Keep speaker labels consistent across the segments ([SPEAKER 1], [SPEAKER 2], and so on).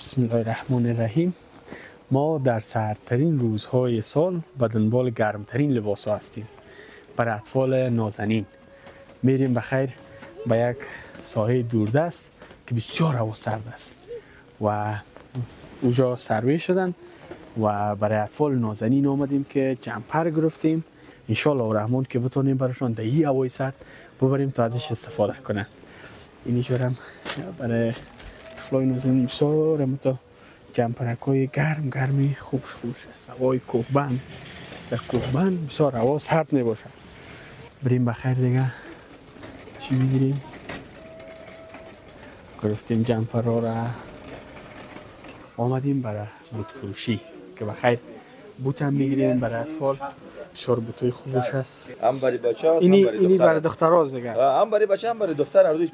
[SPEAKER 1] بسم الله الرحمن الرحیم. ما در سردترین روزهای سال به دنبال گرمترین لباس ها هستیم برای اطفال نازنین. میریم بخیر به یک ساحه دوردست که بسیار هوا سرد است و اونجا سروی شدن و برای اطفال نازنین آمدیم که جمپر گرفتیم انشالله و رحمان که بتونیم براشون در این هوای سرد ببریم تا ازش استفاده کنن. اینجا هم برای اطفال نازنین بسیار تا جمپرکای گرمی خوب است. هوای کوهبند، در کوهبند بسیار هوا سرد می باشد. بریم بخیر دیگه چی بگیریم؟ گرفتیم جمپر را آمدیم برای بوت فروشی که بخیر بوت هم میگیریم برای اطفال. بسیار بوتای خوبش هست.
[SPEAKER 2] هم برای بچه هست
[SPEAKER 1] اینی برای دختر هاست دیگه.
[SPEAKER 2] هم برای بچه هم برای دختر هر دویش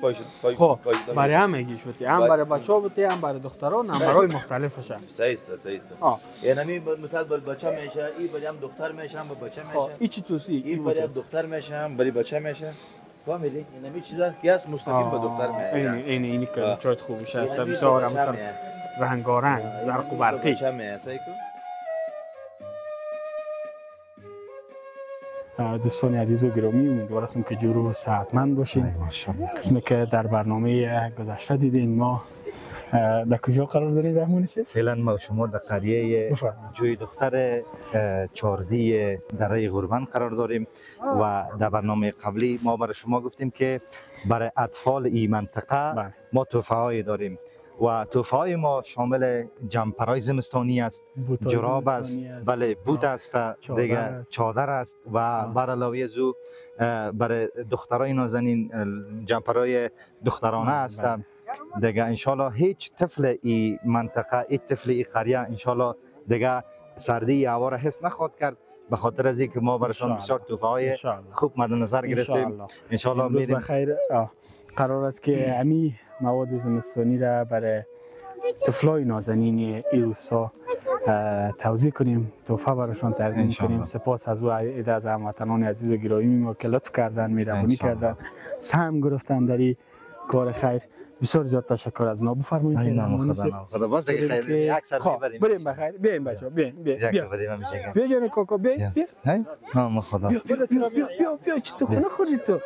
[SPEAKER 1] خب برای همه گیش بودی، هم برای بچه ها بودی هم برای دختر ها، نمبرهای مختلفش هم.
[SPEAKER 2] صحیح است. یعنی مثلا برای بچه میشه، این برای هم دختر میشه، هم برای بچه میشه.
[SPEAKER 1] این چی توسی؟
[SPEAKER 2] این برای دختر میشه، هم برای بچه میشه. فهمیدی؟ یعنی چیزا که است مستقیم به دختر میشه.
[SPEAKER 1] اینی که چایت خوبش هست، بسیار هم رنگارنگ، زرق و برقی. دوستان عزیز و گرامی، امیدوار هستم که جور و صحتمند باشین. قسمی که در برنامه گذشته دیدین ما در کجا قرار داریم رحمانی سید؟
[SPEAKER 3] فعلا ما شما در قریه جوی دختر چاردی دره غربند قرار داریم و در برنامه قبلی ما برای شما گفتیم که برای اطفال این منطقه ما تحفه هایی داریم و تحفه های ما شامل جمپرهای زمستانی است، جراب است، بله بوت است، دیگه چادر است و بر علاوه از او برای دخترای نازنین جمپرهای دخترانه است. دیگه انشالله هیچ طفل این منطقه، هیچ طفل این قریه انشالله دیگه سردی هوا را حس نخواهد کرد، به خاطر از اینکه ما برشان بسیار تحفه های خوب مد نظر گرفتیم. انشالله میریم
[SPEAKER 1] بخیر. قرار است که امی مواد زمستانی را برای طفلای نازنین این روزها توزیع کنیم، تحفه براشون تقدیم کنیم. سپاس از عده از هموطنان عزیز و گرامی ما که لطف کردن، مهربانی کردن، سهم گرفتن در این کار خیر. بسیار زیاد تشکر از اونا. بفرمایید.
[SPEAKER 3] خدا باز دیگه خیر اکثر میبریم.
[SPEAKER 1] بریم بخیر. بیاین بچه‌ها، بیاین. بیا جان کاکا، بیا.
[SPEAKER 3] ها خدا.
[SPEAKER 1] بیا چی تو خونه خوردی تو؟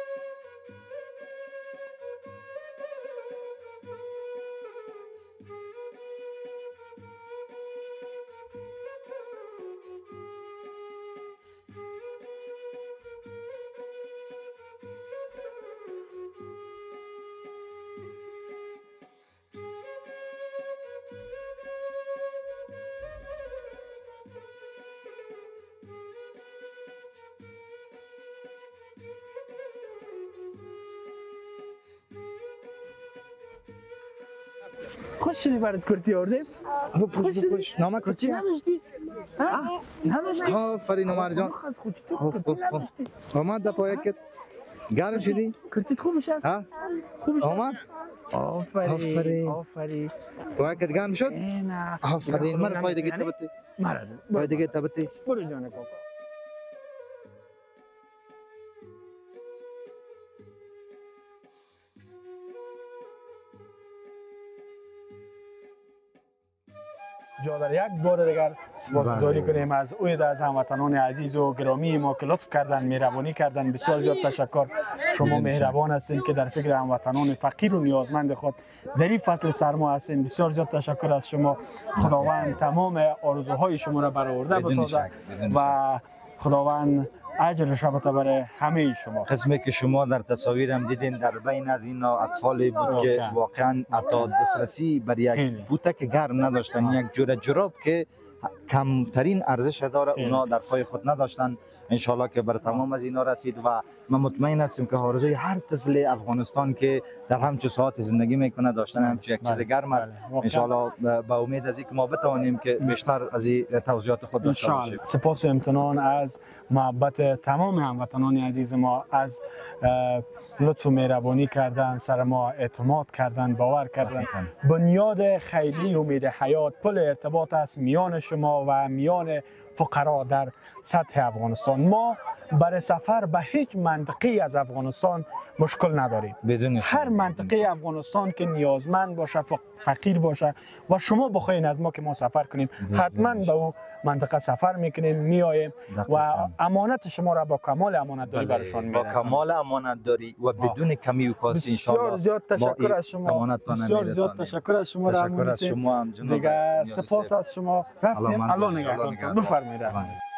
[SPEAKER 1] خوش شدی برات کرتی آوردیم؟
[SPEAKER 3] خوش نامه
[SPEAKER 1] کرتی نداشتی؟ نداشتی؟
[SPEAKER 3] آفرین عمر جان. آمد در پایکت گرم شدی؟
[SPEAKER 1] کرتیت خوبش هست؟ خوبش
[SPEAKER 3] آمد؟
[SPEAKER 1] آفرین
[SPEAKER 3] پایکت گرم شد؟ آفرین. مرا پای دیگه تبتی. پای دیگه تبتی.
[SPEAKER 1] برو جان کاکا. جا در یک بار دیگر سپاسگزاری کنیم از اوید از هموطنان عزیز و گرامی ما که لطف کردن، مهربانی کردن. بسیار زیاد تشکر. شما مهربان هستین که در فکر هموطنان فقیر و نیازمند خود در این فصل سرما هستین. بسیار زیاد تشکر از شما. خداوند تمام آرزوهای شما را برآورده بسازد و خداوند اجرش بده برای همه شما.
[SPEAKER 3] قسمی که شما در تصاویر هم دیدین در بین از اینا اطفال بود که واقعا حتی دسترسی بر یک بوتک گرم نداشتن، یک جوره جراب که کمترین ارزش داره اونا در پای خود نداشتن. انشالله که بر تمام از اینا رسید و من مطمئن هستم که آرزوی هر طفل افغانستان که در همچون ساعت زندگی میکنه داشتن همچون یک چیز گرم است. انشالله با امید از اینکه ما بتوانیم که بیشتر از این توضیحات خود داشته باشیم.
[SPEAKER 1] سپاس و امتنان از محبت تمام هموطنان عزیز ما، از لطف و مهربانی کردن سر ما، اعتماد کردن، باور کردن. بنیاد خیلی امید حیات پل ارتباط است میان شما و میان فقرا در سطح افغانستان. ما برای سفر به هیچ منطقه از افغانستان مشکل نداریم. هر منطقه افغانستان که نیازمند باشه، فقیر باشه و شما بخواین از ما که ما سفر کنیم، حتما به او منطقه سفر میکنیم، میاییم و امانت شما را با کمال امانتداری برشان میدیم.
[SPEAKER 3] با کمال امانتداری و بدون کمی و کاسی ان شاء الله.
[SPEAKER 1] بسیار زیاد تشکر از شما. بسیار زیاد تشکر از شما.
[SPEAKER 3] تشکر از شما هم جناب.
[SPEAKER 1] دیگه سپاس از شما. رفتیم. الله نگهدارتون. بفرمایید.